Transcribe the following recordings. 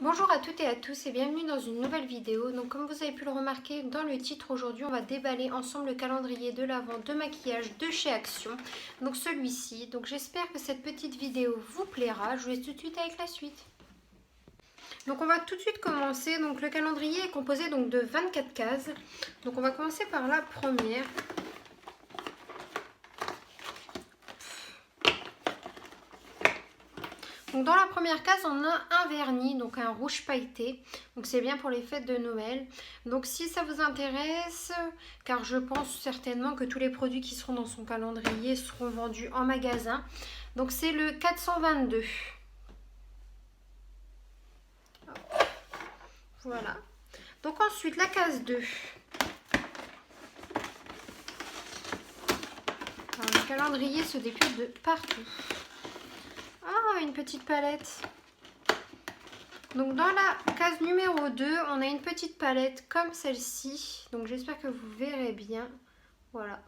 Bonjour à toutes et à tous et bienvenue dans une nouvelle vidéo. Donc comme vous avez pu le remarquer dans le titre, aujourd'hui on va déballer ensemble le calendrier de l'Avent de maquillage de chez Action. Donc celui-ci. Donc j'espère que cette petite vidéo vous plaira. Je vous laisse tout de suite avec la suite. Donc on va tout de suite commencer. Donc le calendrier est composé donc de 24 cases. Donc on va commencer par la première. Donc dans la première case, on a un vernis, donc un rouge pailleté. Donc c'est bien pour les fêtes de Noël. Donc si ça vous intéresse, car je pense certainement que tous les produits qui seront dans son calendrier seront vendus en magasin. Donc c'est le 422. Voilà. Donc ensuite la case 2. Alors, le calendrier se déplie de partout. Ah, une petite palette. Donc dans la case numéro 2, on a une petite palette comme celle-ci. Donc j'espère que vous verrez bien. Voilà.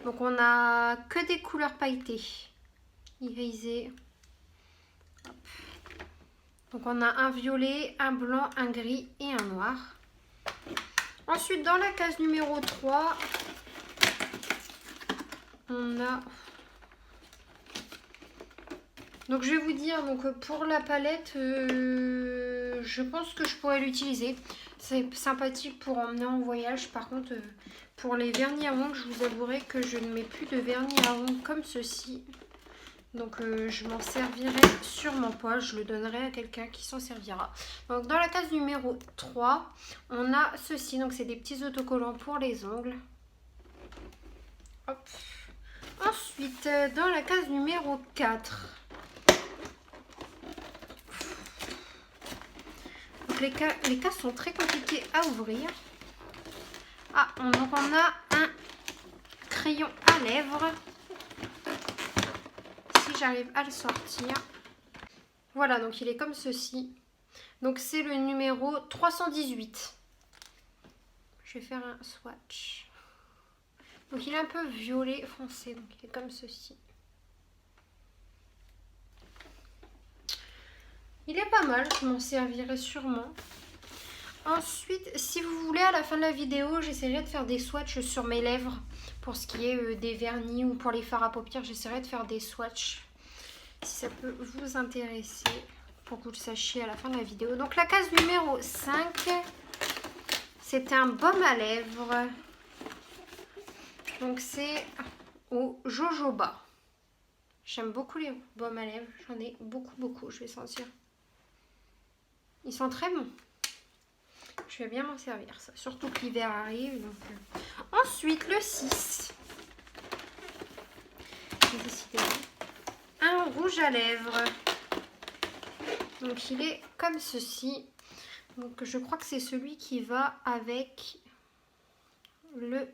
Donc on a que des couleurs pailletées. Irisées. Hop. Donc on a un violet, un blanc, un gris et un noir. Ensuite dans la case numéro 3, on a... Donc je vais vous dire, donc pour la palette, je pense que je pourrais l'utiliser. C'est sympathique pour emmener en voyage. Par contre, pour les vernis à ongles, je vous avouerai que je ne mets plus de vernis à ongles comme ceci. Donc je m'en servirai sûrement pas. Je le donnerai à quelqu'un qui s'en servira. Donc dans la case numéro 3, on a ceci. Donc c'est des petits autocollants pour les ongles. Hop. Ensuite, dans la case numéro 4... Les cas sont très compliqués à ouvrir. Ah, donc on a un crayon à lèvres. Si j'arrive à le sortir. Voilà, donc il est comme ceci. Donc c'est le numéro 318. Je vais faire un swatch. Donc il est un peu violet foncé, donc il est comme ceci. Il est pas mal, je m'en servirai sûrement. Ensuite, si vous voulez, à la fin de la vidéo, j'essaierai de faire des swatchs sur mes lèvres. Pour ce qui est des vernis ou pour les fards à paupières, j'essaierai de faire des swatchs. Si ça peut vous intéresser, pour que vous le sachiez à la fin de la vidéo. Donc la case numéro 5, c'est un baume à lèvres. Donc c'est au jojoba. J'aime beaucoup les baumes à lèvres, j'en ai beaucoup, je vais sentir. Ils sont très bons. Je vais bien m'en servir, ça. Surtout que l'hiver arrive. Donc... Ensuite, le 6. J'ai décidé. Un rouge à lèvres. Donc, il est comme ceci. Donc, je crois que c'est celui qui va avec le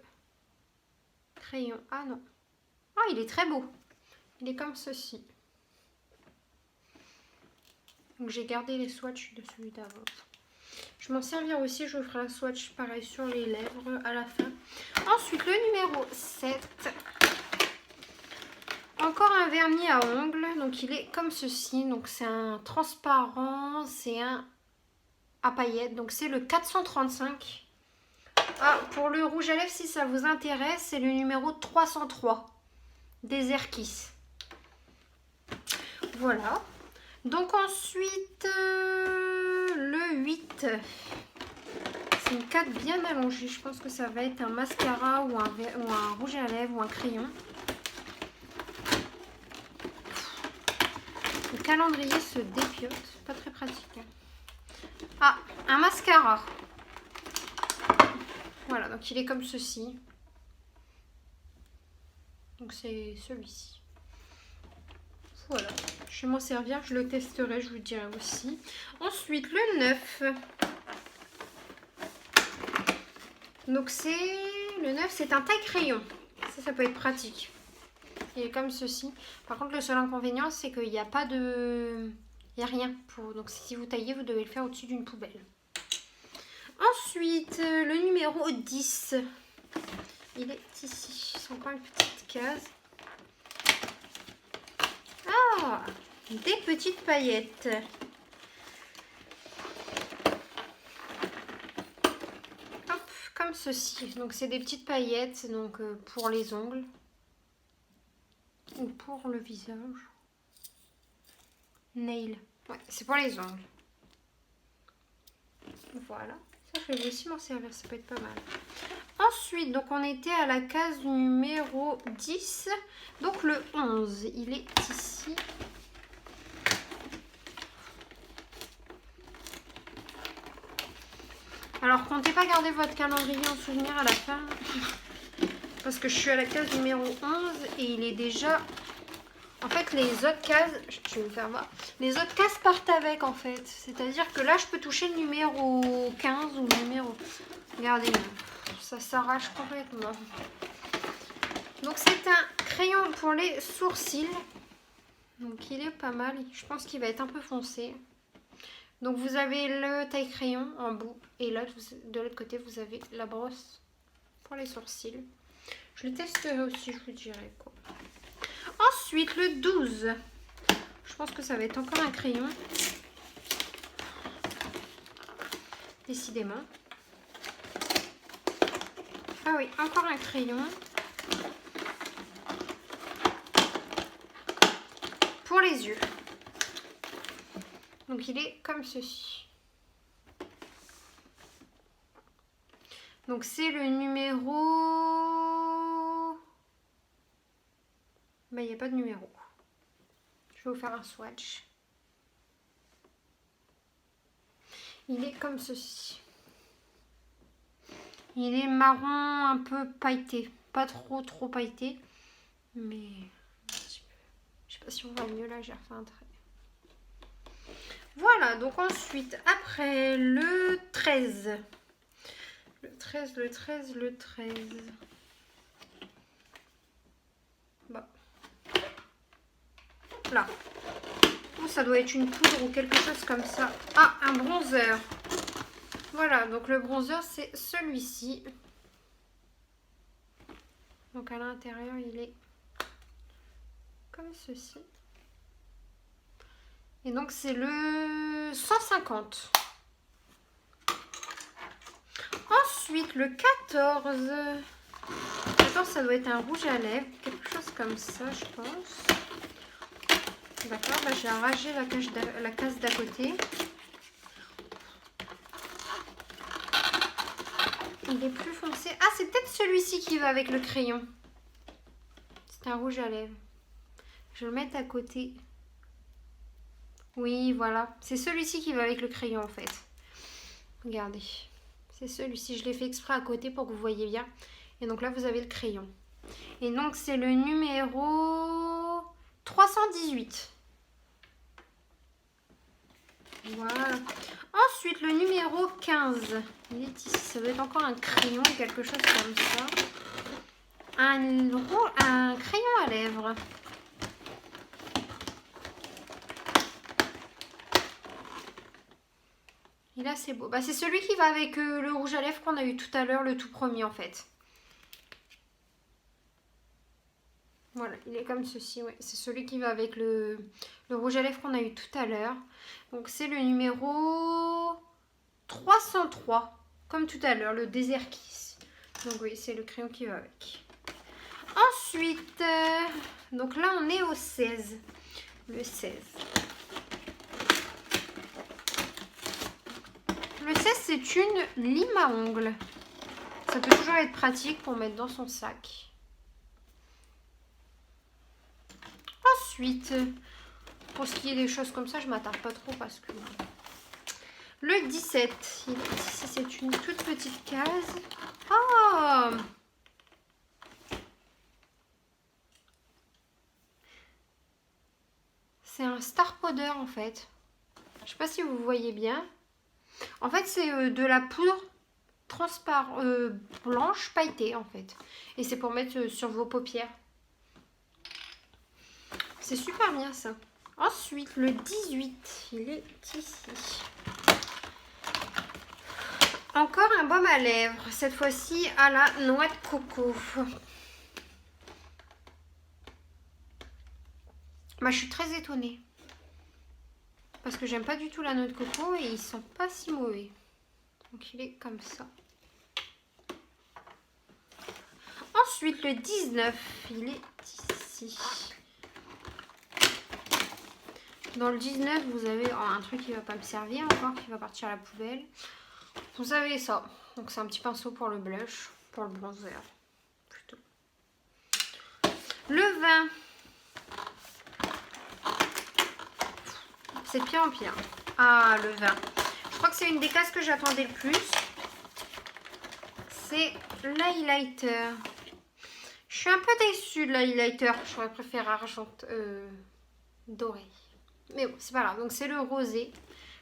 crayon. Ah non. Ah, il est très beau. Il est comme ceci. Donc, j'ai gardé les swatchs de celui d'avant. Je m'en servirai aussi, je ferai un swatch pareil sur les lèvres à la fin. Ensuite, le numéro 7. Encore un vernis à ongles. Donc, il est comme ceci. Donc, c'est un transparent. C'est un à paillettes. Donc, c'est le 435. Ah, pour le rouge à lèvres, si ça vous intéresse, c'est le numéro 303. Desert Kiss. Voilà. Donc, ensuite, le 8. C'est une carte bien allongée. Je pense que ça va être un mascara ou un rouge à lèvres ou un crayon. Le calendrier se dépiote. Pas très pratique. Ah, un mascara. Voilà, donc il est comme ceci. Donc c'est celui-ci. Voilà. Je vais m'en servir. Je le testerai. Je vous dirai aussi. Ensuite, le 9. Donc le 9, c'est un taille-crayon. Ça peut être pratique. Il est comme ceci. Par contre, le seul inconvénient, c'est qu'il n'y a pas de... Il n'y a rien. Donc si vous taillez, vous devez le faire au-dessus d'une poubelle. Ensuite, le numéro 10. Il est ici. C'est encore une petite case. Ah, des petites paillettes. comme ceci. Donc c'est des petites paillettes donc pour les ongles ou pour le visage. Nail. Ouais, c'est pour les ongles. Voilà. Ça, je vais aussi m'en servir. Ça peut être pas mal. Ensuite, donc on était à la case numéro 10. Donc le 11, il est ici. Alors, comptez pas garder votre calendrier en souvenir à la fin. Parce que je suis à la case numéro 11 et il est déjà... En fait, les autres cases... Je vais me faire voir. Les autres cases partent avec, en fait. C'est-à-dire que là, je peux toucher le numéro 15 ou le numéro... Regardez, ça s'arrache complètement. Donc, c'est un crayon pour les sourcils. Donc, il est pas mal. Je pense qu'il va être un peu foncé. Donc vous avez le taille-crayon en bout et là de l'autre côté vous avez la brosse pour les sourcils. Je le testerai aussi, je vous dirai quoi. Ensuite le 12. Je pense que ça va être encore un crayon. Décidément. Ah oui, encore un crayon. Pour les yeux. Donc il est comme ceci. Donc c'est le numéro... Ben, il n'y a pas de numéro. Je vais vous faire un swatch. Il est comme ceci. Il est marron un peu pailleté. Pas trop pailleté. Mais un petit peu. Je sais pas si on voit mieux là, j'ai refait un trait. Voilà, donc ensuite, après le 13. Le 13. Bon. Là. Oh, ça doit être une poudre ou quelque chose comme ça. Ah, un bronzer. Voilà, donc le bronzer, c'est celui-ci. Donc à l'intérieur, il est comme ceci. Et donc c'est le 150. Ensuite, le 14. 14, ça doit être un rouge à lèvres. Quelque chose comme ça, je pense. D'accord, bah, j'ai arraché la case d'à côté. Il est plus foncé. Ah, c'est peut-être celui-ci qui va avec le crayon. C'est un rouge à lèvres. Je vais le mettre à côté. Oui, voilà. C'est celui-ci qui va avec le crayon, en fait. Regardez. C'est celui-ci. Je l'ai fait exprès à côté pour que vous voyez bien. Et donc là, vous avez le crayon. Et donc, c'est le numéro 318. Voilà. Ensuite, le numéro 15. Il est ici. Ça doit être encore un crayon ou quelque chose comme ça. Un crayon à lèvres. Et là, c'est beau. Bah, c'est celui qui va avec le rouge à lèvres qu'on a eu tout à l'heure, le tout premier en fait. Voilà, il est comme ceci. Ouais. C'est celui qui va avec le rouge à lèvres qu'on a eu tout à l'heure. Donc, c'est le numéro 303. Comme tout à l'heure, le Desert Kiss. Donc, oui, c'est le crayon qui va avec. Ensuite, donc là, on est au 16. Le 16. Le 16, c'est une lime à ongles. Ça peut toujours être pratique pour mettre dans son sac. Ensuite, pour ce qui est des choses comme ça, je ne m'attarde pas trop parce que... Le 17, ici, c'est une toute petite case. Oh! C'est un star powder en fait. Je ne sais pas si vous voyez bien. En fait, c'est de la poudre blanche pailletée en fait. Et c'est pour mettre sur vos paupières. C'est super bien ça. Ensuite, le 18, il est ici. Encore un baume à lèvres. Cette fois-ci à la noix de coco. Bah, je suis très étonnée. Parce que j'aime pas du tout la noix de coco et ils sont pas si mauvais. Donc il est comme ça. Ensuite, le 19, il est ici. Dans le 19, vous avez un truc qui ne va pas me servir encore, qui va partir à la poubelle. Vous avez ça. Donc, c'est un petit pinceau pour le blush, pour le bronzer, plutôt. Le 20. C'est de pire en pire. Ah, le 20. Je crois que c'est une des cases que j'attendais le plus. C'est l'highlighter. Je suis un peu déçue de l'highlighter. J'aurais préféré argent doré. Mais bon, c'est pas grave. Donc c'est le rosé.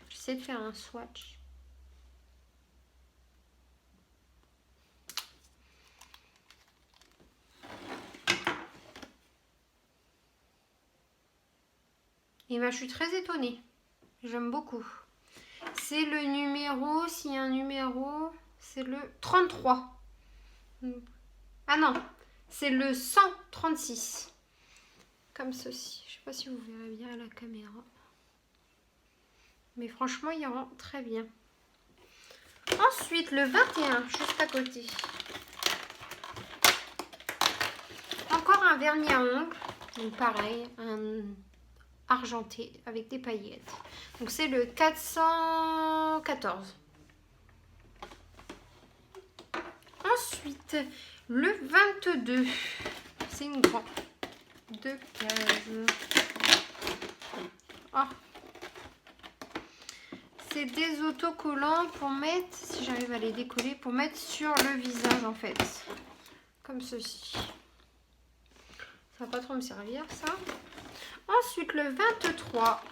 J'essaie de faire un swatch. Et ben, je suis très étonnée. J'aime beaucoup. C'est le numéro, s'il y a un numéro, c'est le 33. Ah non, c'est le 136. Comme ceci. Je sais pas si vous verrez bien à la caméra. Mais franchement, il rend très bien. Ensuite, le 21, juste à côté. Encore un vernis à ongles. Donc pareil, un argenté avec des paillettes. Donc c'est le 414. Ensuite, le 22. C'est une grande de cases. Oh. C'est des autocollants pour mettre, si j'arrive à les décoller, pour mettre sur le visage en fait. Comme ceci. Ça va pas trop me servir ça. Ensuite le 23.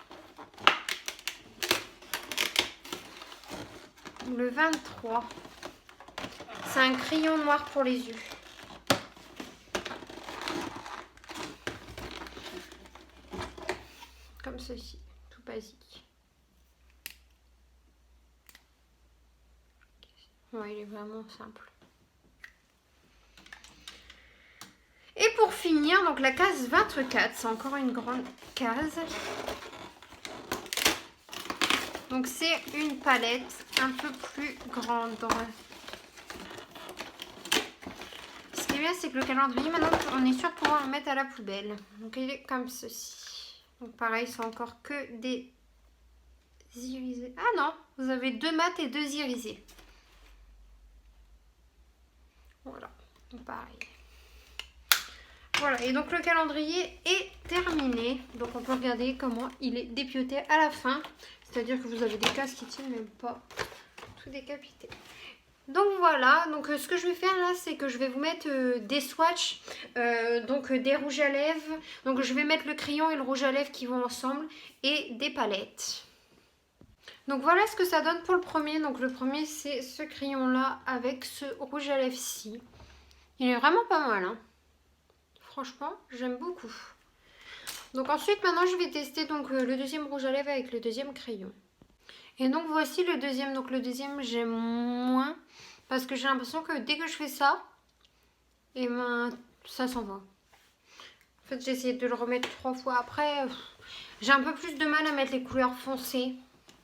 Le 23. C'est un crayon noir pour les yeux. Comme ceci, tout basique. Ouais, il est vraiment simple. Et pour finir, donc la case 24, c'est encore une grande case. Donc c'est une palette un peu plus grande. Ce qui est bien, c'est que le calendrier, maintenant, on est sûr de pouvoir le mettre à la poubelle. Donc il est comme ceci. Donc pareil, c'est encore que des irisés. Ah non, vous avez 2 mat et 2 irisés. Voilà, donc pareil. Voilà, et donc le calendrier est terminé. Donc on peut regarder comment il est dépioté à la fin. C'est-à-dire que vous avez des cases qui tiennent même pas tout décapité. Donc voilà, donc ce que je vais faire là, c'est que je vais vous mettre des swatchs, donc des rouges à lèvres. Donc je vais mettre le crayon et le rouge à lèvres qui vont ensemble et des palettes. Donc voilà ce que ça donne pour le premier. Donc le premier, c'est ce crayon là avec ce rouge à lèvres-ci. Il est vraiment pas mal, hein. Franchement, j'aime beaucoup. Donc ensuite, maintenant, je vais tester donc le deuxième rouge à lèvres avec le deuxième crayon. Et donc voici le deuxième. Donc le deuxième, j'aime moins parce que j'ai l'impression que dès que je fais ça, et ben ça s'en va. En fait, j'ai essayé de le remettre 3 fois après. J'ai un peu plus de mal à mettre les couleurs foncées.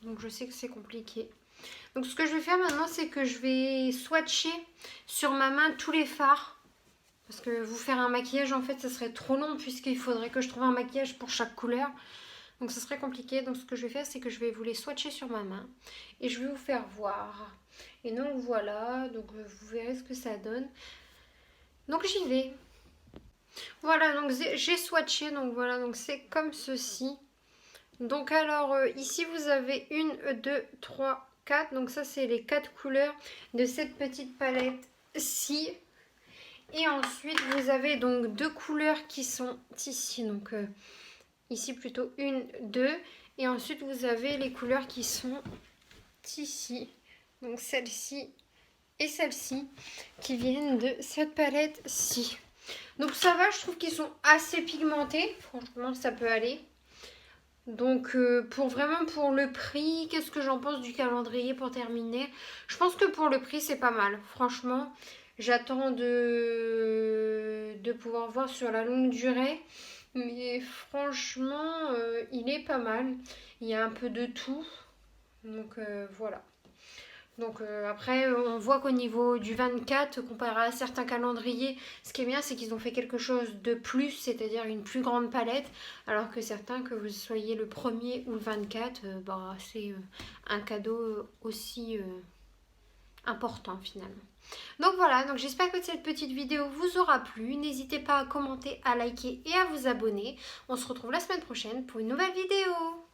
Donc je sais que c'est compliqué. Donc ce que je vais faire maintenant, c'est que je vais swatcher sur ma main tous les fards. Parce que vous faire un maquillage, en fait, ça serait trop long puisqu'il faudrait que je trouve un maquillage pour chaque couleur. Donc ça serait compliqué. Donc ce que je vais faire, c'est que je vais vous les swatcher sur ma main. Et je vais vous faire voir. Et donc voilà, donc vous verrez ce que ça donne. Donc j'y vais. Voilà, donc j'ai swatché. Donc voilà, donc c'est comme ceci. Donc alors ici vous avez 1, 2, 3, 4. Donc ça c'est les 4 couleurs de cette petite palette-ci. Et ensuite, vous avez donc 2 couleurs qui sont ici. Donc, ici plutôt 1, 2. Et ensuite, vous avez les couleurs qui sont ici. Donc, celle-ci et celle-ci qui viennent de cette palette-ci. Donc, ça va, je trouve qu'ils sont assez pigmentés. Franchement, ça peut aller. Donc, pour le prix, qu'est-ce que j'en pense du calendrier pour terminer? Je pense que pour le prix, c'est pas mal. Franchement, j'attends de pouvoir voir sur la longue durée. Mais franchement, il est pas mal. Il y a un peu de tout. Donc, voilà. Donc après, on voit qu'au niveau du 24, comparé à certains calendriers, ce qui est bien, c'est qu'ils ont fait quelque chose de plus, c'est-à-dire une plus grande palette, alors que certains, que vous soyez le 1er ou le 24, bah, c'est un cadeau aussi important finalement. Donc voilà, donc j'espère que cette petite vidéo vous aura plu. N'hésitez pas à commenter, à liker et à vous abonner. On se retrouve la semaine prochaine pour une nouvelle vidéo.